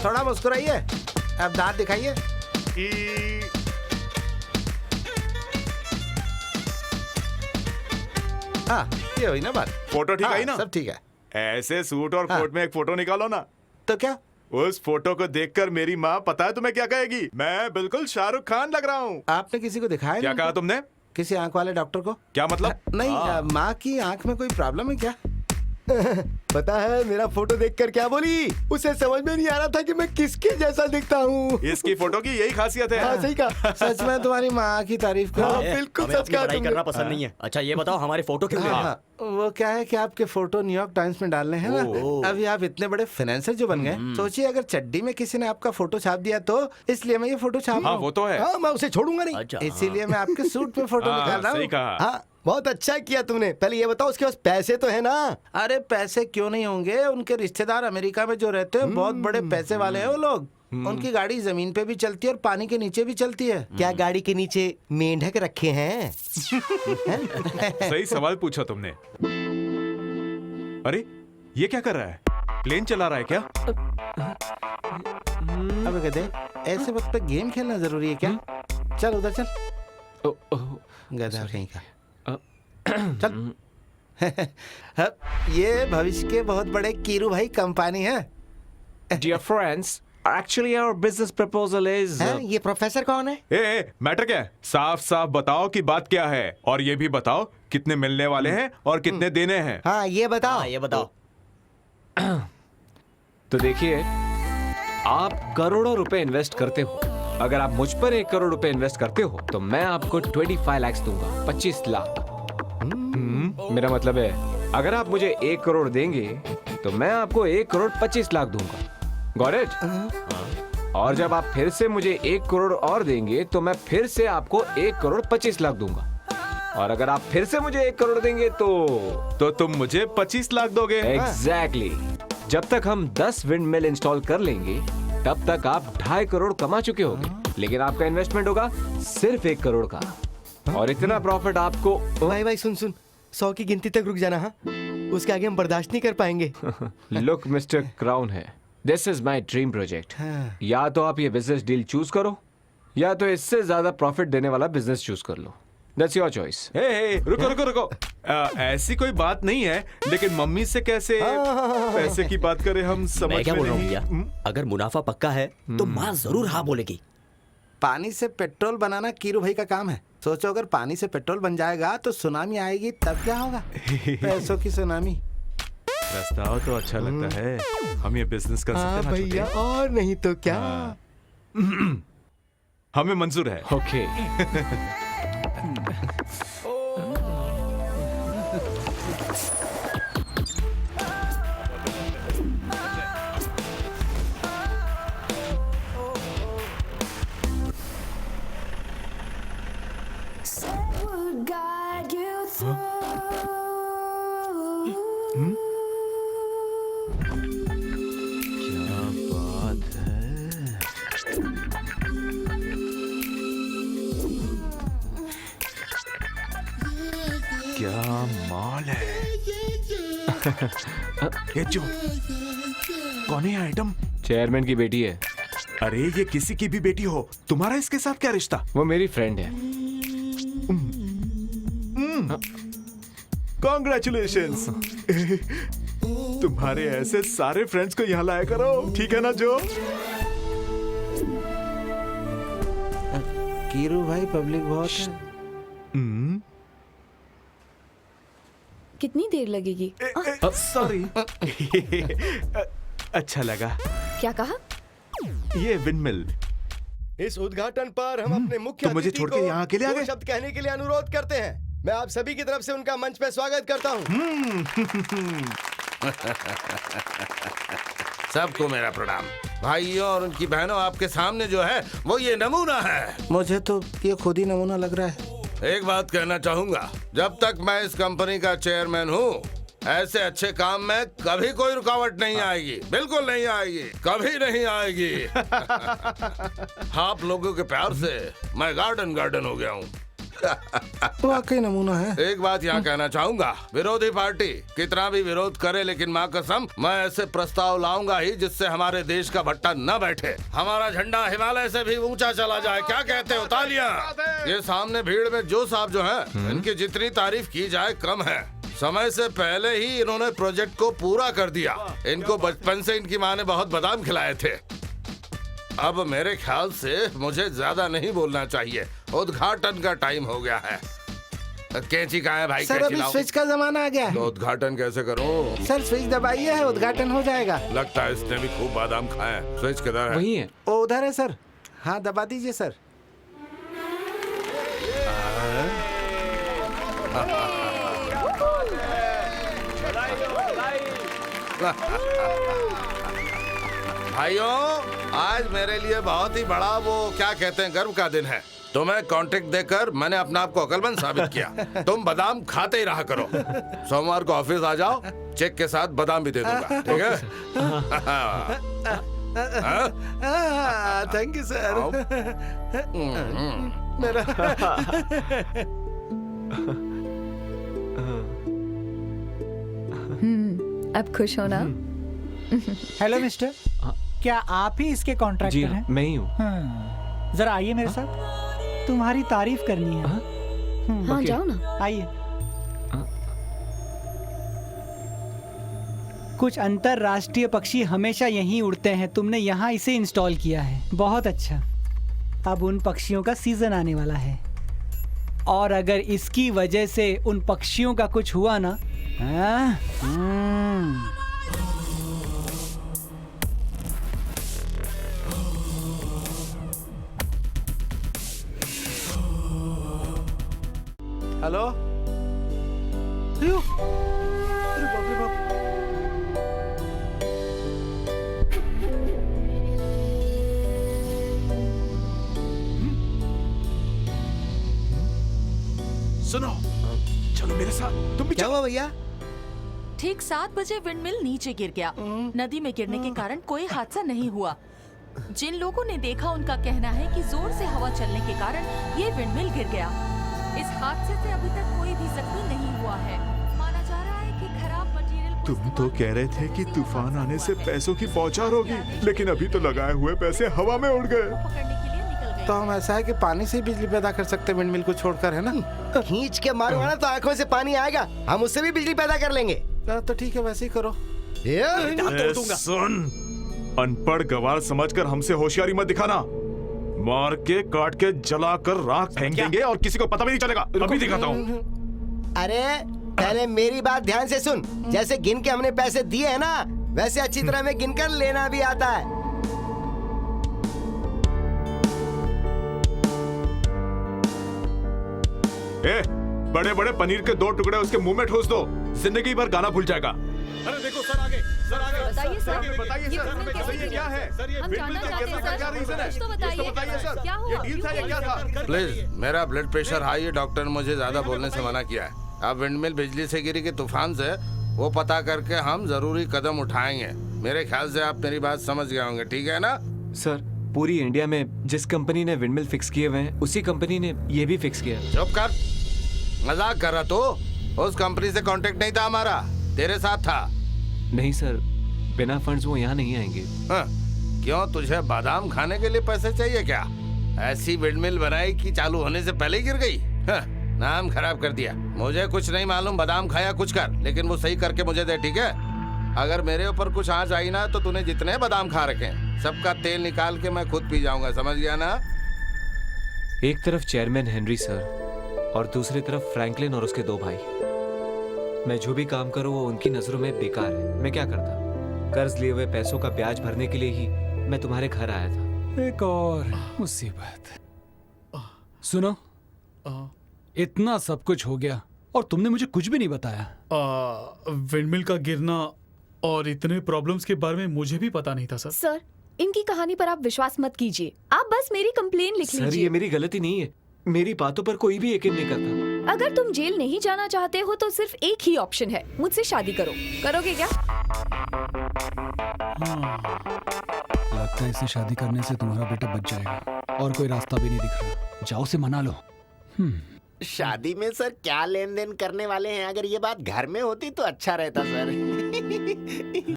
थोड़ा मुस्कुराइए, अब दांत दिखाइए। हाँ, ये हुई ना बात। फोटो ठीक हाँ, आई ना? सब ठीक है। ऐसे सूट और कोट में एक फोटो निकालो ना। तो क्या? उस फोटो को देखकर मेरी माँ पता है तुम्हें क्या कहेगी? मैं बिल्कुल शाहरुख खान लग रहा हूँ। आपने किसी को दिखाया? क्या कहा तुमने? किसी आंख वाले डॉक्टर को? क्या मतलब? नहीं, माँ की आंख में कोई प्रॉब्लम है क्या? पता है मेरा फोटो देखकर क्या बोली? उसे समझ में नहीं आ रहा था कि मैं किसके जैसा दिखता हूँ। इसकी फोटो की यही खासियत है। हाँ, सही कहा। सच में तुम्हारी माँ की तारीफ करो। हाँ, बिल्कुल हमें सच अपनी कहा पढ़ाई तुमने। करना पसंद नहीं है। अच्छा ये बताओ हमारे फोटो क्यों ले हाँ, आए? हाँ, वो क्या है कि आपके फोटो न्यूयॉर्क टाइम्स में डालने हैं ना। अभी आप इतने बड़े फाइनेंसर जो बन गए, सोचिए अगर चड्डी में किसी ने आपका फोटो छाप दिया तो, इसलिए मैं ये फोटो छाप रहा हाँ हूँ। वो तो है। हाँ, मैं उसे छोड़ूंगा नहीं। अच्छा इसीलिए मैं आपके सूट पे फोटो निकाल रहा सही हूँ। कहा। हाँ, बहुत अच्छा किया तुमने। पहले ये बताओ उसके पास पैसे तो है ना? अरे पैसे क्यों नहीं होंगे, उनके रिश्तेदार अमेरिका में जो रहते हैं बहुत बड़े पैसे वाले हैं वो लोग। उनकी गाड़ी जमीन पे भी चलती है और पानी के नीचे भी चलती है। क्या गाड़ी के नीचे मेंढक रखे हैं? सही सवाल पूछा तुमने। अरे ये क्या कर रहा है? प्लेन चला रहा है क्या? अब कहते ऐसे वक्त पे गेम खेलना जरूरी है क्या? चल उधर चल, गधा कहीं का। चल। ये भविष्य के बहुत बड़े कीरू भाई कंपनी है। Dear friends, actually our business proposal is ये प्रोफेसर कौन है? मैटर क्या है? साफ साफ बताओ कि बात क्या है, और ये भी बताओ कितने मिलने वाले हैं और कितने देने हैं। हाँ, ये बताओ। हाँ ये बताओ। तो देखिए, आप करोड़ों रुपए इन्वेस्ट करते हो। अगर आप मुझ पर 1 करोड़ रुपए इन्वेस्ट करते हो तो मैं आपको 25 लाख दूंगा, 25 लाख। मेरा मतलब है अगर आप मुझे 1 करोड़ देंगे तो मैं आपको 1 करोड़ 25 लाख दूंगा। Got it? और जब आप फिर से मुझे 1 करोड़ और देंगे तो मैं फिर से आपको 1 करोड़ 25 लाख दूंगा। और अगर आप फिर से मुझे 1 करोड़ देंगे तो तुम मुझे 25 लाख दोगे? एग्जैक्टली। जब तक हम 10 विंड मिल इंस्टॉल कर लेंगे तब तक आप 2.5 करोड़ कमा चुके होंगे, लेकिन आपका इन्वेस्टमेंट होगा सिर्फ 1 करोड़ का। और इतना प्रॉफिट आपको भाई सुन 100 की गिनती तक रुक जाना। हाँ, उसके आगे हम बर्दाश्त नहीं कर पाएंगे। लुक मिस्टर क्राउन है, this is my dream project. या तो आप ये बिजनेस डील चूज करो या तो इससे ज्यादा प्रॉफिट देने वाला बिजनेस चूज कर लो। That's your choice. रुको। ऐसी कोई बात नहीं है, लेकिन मम्मी से कैसे पैसे की बात करें, हम समझ मैं क्या में बोल रहा हूँ नहीं। भैया, अगर मुनाफा पक्का है तो माँ जरूर हाँ बोलेगी। पानी से पेट्रोल बनाना कीरू भाई का काम है। सोचो अगर पानी से पेट्रोल बन जाएगा तो सुनामी आएगी, तब क्या होगा? पैसों की सुनामी। रास्ता तो अच्छा लगता है, हम ये बिजनेस कर सकते हाँ हैं ना भैया, छोटे? और नहीं तो क्या। हमें मंजूर है। Okay. would guide you through. क्या बात है? क्या माल है? ये जो कौन है आइटम? चेयरमैन की बेटी है। अरे ये किसी की भी बेटी हो, तुम्हारा इसके साथ क्या रिश्ता? वो मेरी फ्रेंड है। कॉन्ग्रेचुलेशंस। तुम्हारे ऐसे सारे फ्रेंड्स को यहाँ लाया करो, ठीक है ना जो? कीरू भाई पब्लिक बहुत है। कितनी देर लगेगी? सॉरी। अच्छा लगा। क्या कहा? ये विंडमिल। इस उद्घाटन पर हम अपने मुख्य तो मुझे अतिथि छोड़ के को यहाँ अकेले आ दो गए? शब्द कहने के लिए अनुरोध करते हैं। मैं आप सभी की तरफ से उनका मंच पे स्वागत करता हूँ। सबको मेरा प्रणाम। भाइयों और उनकी बहनों, आपके सामने जो है वो ये नमूना है। मुझे तो ये खुद ही नमूना लग रहा है। एक बात कहना चाहूंगा, जब तक मैं इस कंपनी का चेयरमैन हूँ, ऐसे अच्छे काम में कभी कोई रुकावट नहीं आएगी, बिल्कुल नहीं आएगी, कभी नहीं आएगी। आप लोगों के प्यार से मैं गार्डन हो गया हूँ। वाकई नमूना है। एक बात यहाँ कहना चाहूंगा, विरोधी पार्टी कितना भी विरोध करे, लेकिन माँ कसम मैं ऐसे प्रस्ताव लाऊंगा ही जिससे हमारे देश का भट्टा न बैठे, हमारा झंडा हिमालय से भी ऊंचा चला जाए। क्या कहते हो? तालियां। ये सामने भीड़ में जो साहब जो है, इनकी जितनी तारीफ की जाए कम है। समय से पहले ही इन्होंने प्रोजेक्ट को पूरा कर दिया। इनको बचपन से इनकी माँ ने बहुत बादाम खिलाए थे। अब मेरे ख्याल से मुझे ज्यादा नहीं बोलना चाहिए, उद्घाटन का टाइम हो गया है। कैंची कहाँ है भाई? सर, अभी स्विच का जमाना आ गया है। तो उद्घाटन कैसे करूं? सर, स्विच दबाइए है, उद्घाटन हो जाएगा। लगता है इसने भी खूब बादाम खाए। स्विच किधर है? वही है। वो उधर है सर। हाँ, दबा दीजिए सर। भाइयों, आज मेरे लिए बहुत ही बड़ा वो क्या कहते हैं गर्व का दिन है। तुम्हें कॉन्ट्रैक्ट देकर मैंने अपने आप को अकलमंद साबित किया। तुम बादाम खाते ही रहा करो। सोमवार को ऑफिस आ जाओ, चेक के साथ बादाम भी दे दूंगा, ठीक है? Thank you sir. मेरा अब खुश हो ना? हेलो मिस्टर, क्या आप ही इसके जी कॉन्ट्रैक्टर हाँ, हैं? मैं ही हूँ। जरा आइए मेरे साथ, तुम्हारी तारीफ करनी है। हाँ, ओके। जाओ ना। आइए। कुछ अंतरराष्ट्रीय पक्षी हमेशा यहीं उड़ते हैं, तुमने यहाँ इसे इंस्टॉल किया है, बहुत अच्छा। अब उन पक्षियों का सीजन आने वाला है, और अगर इसकी वजह से उन पक्षियों का कुछ हुआ ना, हेलो। अरे बाप रे बाप। सुनो, चलो मेरे साथ, तुम भी क्या हुआ भैया? ठीक 7 बजे विंडमिल नीचे गिर गया। नदी में गिरने के कारण कोई हादसा नहीं हुआ। जिन लोगों ने देखा उनका कहना है कि जोर से हवा चलने के कारण ये विंडमिल गिर गया। इस हादसे से अभी तक कोई भी जख्मी नहीं हुआ है। माना जा रहा है कि खराब मटेरियल को तुम तो कह रहे थे कि तूफान आने से पैसों की बौछार होगी, लेकिन अभी तो लगाए हुए पैसे हवा में उड़ गए। पकड़ने के लिए निकल गए। तो हम ऐसा है कि पानी से ही बिजली पैदा कर सकते हैं, विंडमिल को छोड़कर, है ना? खींच के मारो ना तो आंखों से पानी आएगा, हम उससे भी बिजली पैदा कर लेंगे। तो ठीक है, वैसे ही करो। सुन, अनपढ़ गवार समझकर हमसे होशियारी मत दिखाना। मार के काट के जला कर राख फेंक देंगे और किसी को पता भी नहीं चलेगा। अभी दिखाता हूँ। अरे पहले मेरी बात ध्यान से सुन। जैसे गिन के हमने पैसे दिए हैं ना, वैसे अच्छी तरह में गिनकर लेना भी आता है। बड़े बड़े पनीर के 2 टुकड़े उसके मुंह में ठूस दो, जिंदगी भर गाना भूल जाएगा। अरे देखो सर, आगे सर, आगे बताइए सर, बताइए ये सर, विंडमिल हमें कैसे ये क्या है? सर, ये हम विंडमिल जानना के गिरने चाहते का हैं क्या सर। रीजन है? कुछ तो बताइए। ये बताइए सर, क्या हुआ? ये डील था या क्या था? प्लीज, मेरा ब्लड प्रेशर हाई है, डॉक्टर ने मुझे ज्यादा बोलने से मना किया है। अब विंडमिल बिजली से गिरी के तूफान से वो पता करके हम जरूरी कदम उठाएंगे। मेरे ख्याल से आप मेरी बात समझ गए होंगे, ठीक है ना? सर, पूरी इंडिया में जिस कंपनी ने विंडमिल फिक्स किए हुए हैं, उसी कंपनी ने ये भी फिक्स किया। चुप कर, मजाक कर रहा तो? उस कंपनी से कांटेक्ट नहीं था हमारा, तेरे साथ था। नहीं सर, बिना फंड्स वो यहाँ नहीं आएंगे। हाँ, क्यों, तुझे बादाम खाने के लिए पैसे चाहिए क्या? ऐसी विंडमिल बनाई कि चालू होने से पहले ही गिर गई। हाँ, नाम खराब कर दिया। मुझे कुछ नहीं मालूम बादाम खाया कुछ कर, लेकिन वो सही करके मुझे दे, ठीक है? अगर मेरे ऊपर कुछ आंच आई ना तो तूने जितने बादाम खा रखे हैं सबका तेल निकाल के मैं खुद पी जाऊंगा, समझ गया ना? एक तरफ चेयरमैन हेनरी सर और दूसरी तरफ फ्रैंकलिन और उसके 2 भाई। मैं जो भी काम करूं वो उनकी नजरों में बेकार है। मैं क्या करता? कर्ज लिए हुए पैसों का ब्याज भरने के लिए ही मैं तुम्हारे घर आया था। एक और मुसीबत। सुनो, इतना सब कुछ हो गया और तुमने मुझे कुछ भी नहीं बताया। विंडमिल का गिरना और इतने प्रॉब्लम्स के बारे में मुझे भी पता नहीं था सर। सर, इनकी कहानी पर आप विश्वास मत कीजिए। आप बस मेरी कंप्लेन लिख सर, लीजिए। ये मेरी गलती नहीं है। मेरी बातों पर कोई भी यकीन नहीं करता। अगर तुम जेल नहीं जाना चाहते हो तो सिर्फ एक ही ऑप्शन है, मुझसे शादी करो। करोगे क्या? लगता है इसे शादी करने से तुम्हारा बेटा बच जाएगा और कोई रास्ता भी नहीं दिख रहा। जाओ से मना लो। शादी में सर क्या लेन देन करने वाले हैं, अगर ये बात घर में होती तो अच्छा रहता सर।